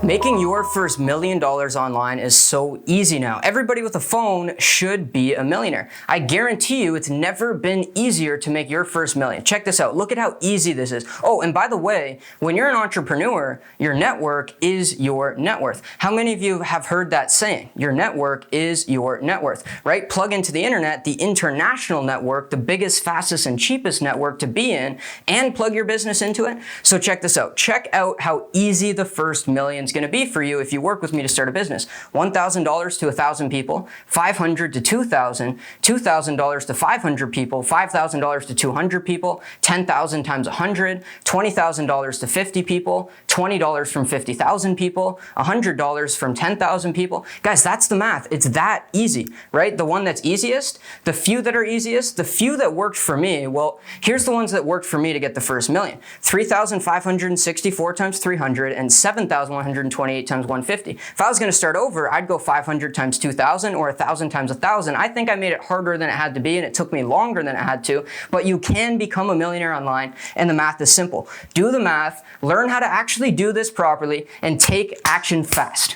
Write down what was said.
Making your first $1 million online is so easy now. Everybody with a phone should be a millionaire. I guarantee you it's never been easier to make your first million. Check this out. Look at how easy this is. Oh, and by the way, when you're an entrepreneur, your network is your net worth. How many of you have heard that saying? Your network is your net worth, right? Plug into the internet, the international network, the biggest, fastest, and cheapest network to be in, and plug your business into it. So check this out. Check out how easy the first million is going to be for you if you work with me to start a business. $1,000 to 1,000 people, $500 to 2,000, $2,000 to 500 people, $5,000 to 200 people, 10,000 times 100, $20,000 to 50 people, $20 from 50,000 people, $100 from 10,000 people. Guys, that's the math. It's that easy, right? The one that's easiest, the few that are easiest, the few that worked for me. Well, here's the ones that worked for me to get the first million. 3,564 times 300 and 7,128 times 150. If I was going to start over, I'd go 500 times 2,000 or 1,000 times 1,000. I think I made it harder than it had to be, and it took me longer than it had to, but you can become a millionaire online, and the math is simple. Do the math, learn how to actually do this properly, and take action fast.